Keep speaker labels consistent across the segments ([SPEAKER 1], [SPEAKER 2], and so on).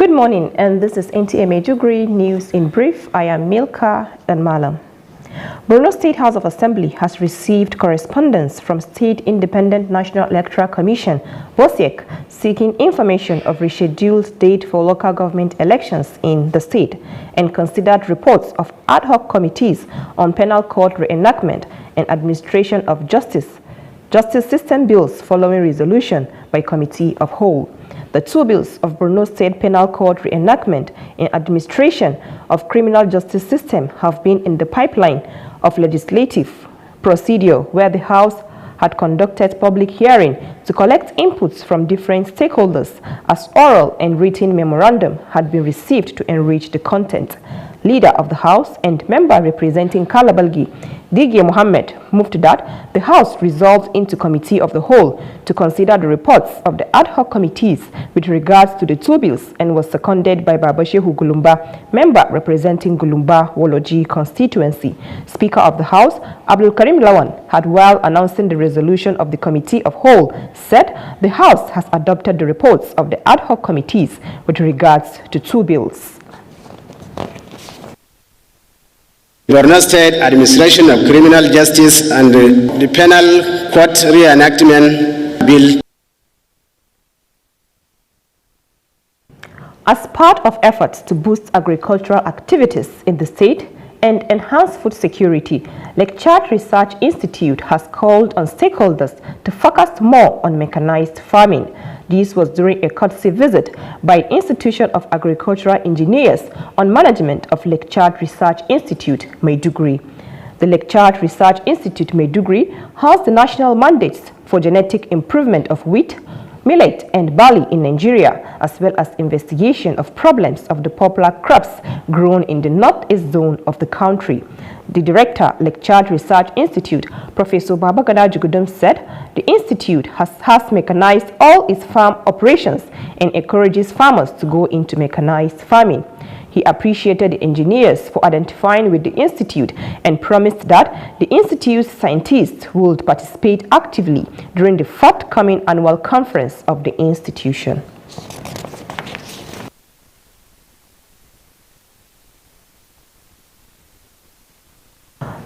[SPEAKER 1] Good morning, and this is Nta Maiduguri News in Brief. I am Milka and Malam. Borno State House of Assembly has received correspondence from State Independent National Electoral Commission, (BOSEC), seeking information of rescheduled date for local government elections in the state and considered reports of ad hoc committees on penal court reenactment and administration of justice system bills following resolution by Committee of Whole. The two bills of Borno State Penal Court reenactment and administration of criminal justice system have been in the pipeline of legislative procedure, where the House had conducted public hearing to collect inputs from different stakeholders, as oral and written memorandum had been received to enrich the content. Leader of the House and member representing Kalabalgi, Digi Mohammed, moved that the House resolved into Committee of the Whole to consider the reports of the ad hoc committees with regards to the two bills, and was seconded by Babashehu Gulumba, member representing Gulumba Woloji constituency. Speaker of the House, Abdul Karim Lawan, had, while announcing the resolution of the Committee of Whole, said the House has adopted the reports of the ad hoc committees with regards to two bills.
[SPEAKER 2] Borno State Administration of Criminal Justice and the Penal Court Reenactment Bill.
[SPEAKER 1] As part of efforts to boost agricultural activities in the state and enhance food security, Lake Chad Research Institute has called on stakeholders to focus more on mechanized farming. This was during a courtesy visit by Institution of Agricultural Engineers on management of Lake Chad Research Institute, Maiduguri. The Lake Chad Research Institute, Maiduguri, has the national mandates for genetic improvement of wheat, millet and barley in Nigeria, as well as investigation of problems of the popular crops grown in the northeast zone of the country. The director, Lake Chad Research Institute, Professor Babagana Jugudum, said the institute has mechanized all its farm operations and encourages farmers to go into mechanized farming. He appreciated the engineers for identifying with the institute and promised that the institute's scientists would participate actively during the forthcoming annual conference of the institution.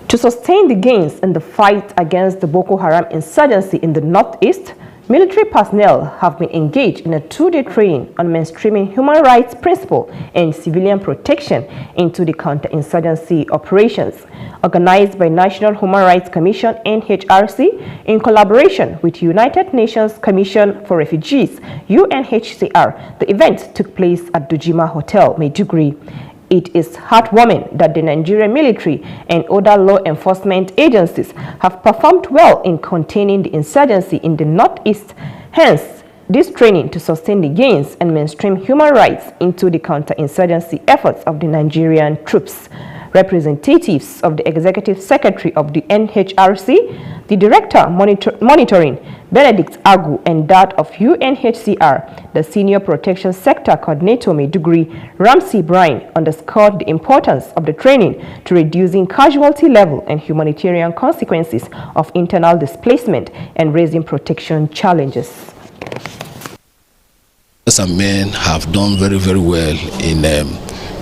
[SPEAKER 1] To sustain the gains in the fight against the Boko Haram insurgency in the northeast, military personnel have been engaged in a two-day training on mainstreaming human rights principle and civilian protection into the counterinsurgency operations. Organized by National Human Rights Commission (NHRC) in collaboration with United Nations Commission for Refugees (UNHCR), the event took place at Dujima Hotel, Maiduguri. It is heartwarming that the Nigerian military and other law enforcement agencies have performed well in containing the insurgency in the northeast. Hence, this training to sustain the gains and mainstream human rights into the counterinsurgency efforts of the Nigerian troops. Representatives of the Executive Secretary of the NHRC, the Director Monitoring, Benedict Agu, and that of UNHCR, the Senior Protection Sector Coordinator Maiduguri, Ramsey Bryan, underscored the importance of the training to reducing casualty level and humanitarian consequences of internal displacement and raising protection challenges.
[SPEAKER 3] Some men have done very, very well in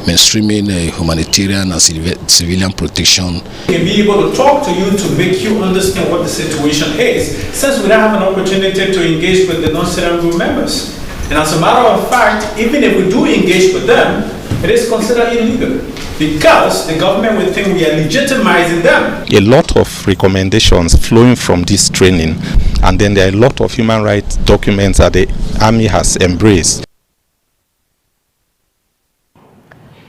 [SPEAKER 3] mainstreaming humanitarian and civilian protection.
[SPEAKER 4] We'll be able to talk to you to make you understand what the situation is, since we don't have an opportunity to engage with the non-Syrian group members. And as a matter of fact, even if we do engage with them, it is considered illegal because the government will think we are legitimizing them.
[SPEAKER 5] A lot of recommendations flowing from this training, and then there are a lot of human rights documents that the Army has embraced.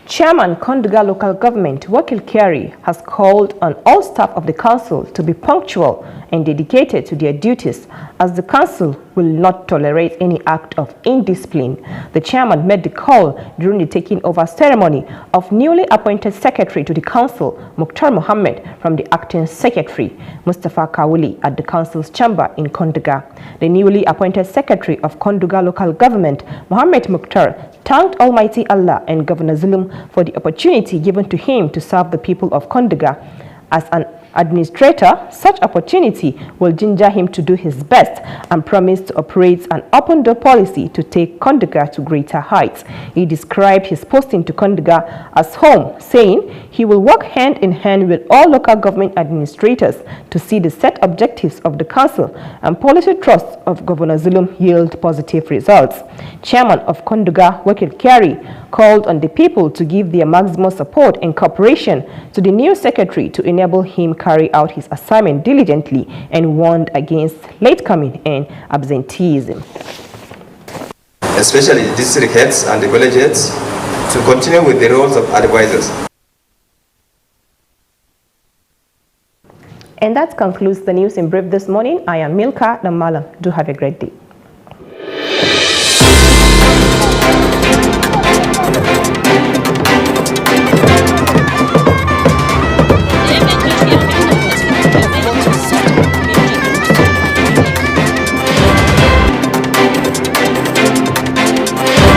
[SPEAKER 1] Chairman Konduga Local Government Wakil Kyari has called on all staff of the council to be punctual and dedicated to their duties, as the council will not tolerate any act of indiscipline. The chairman made the call during the taking over ceremony of newly appointed secretary to the council, Mukhtar Mohammed, from the acting secretary, Mustafa Kawuli, at the council's chamber in Konduga. The newly appointed secretary of Konduga Local Government, Mohammed Mukhtar, thanked Almighty Allah and Governor Zulum for the opportunity given to him to serve the people of Konduga as an administrator, such opportunity will ginger him to do his best and promise to operate an open-door policy to take Konduga to greater heights. He described his posting to Konduga as home, saying he will work hand in hand with all local government administrators to see the set objectives of the council and policy trusts of Governor Zulum yield positive results. Chairman of Konduga, Wakil Kyari, called on the people to give their maximum support and cooperation to the new secretary to enable him carry out his assignment diligently and warned against late coming and absenteeism.
[SPEAKER 6] Especially the district heads and the village heads to continue with the roles of advisors.
[SPEAKER 1] And that concludes the news in brief this morning. I am Milka Namalam. Do have a great day.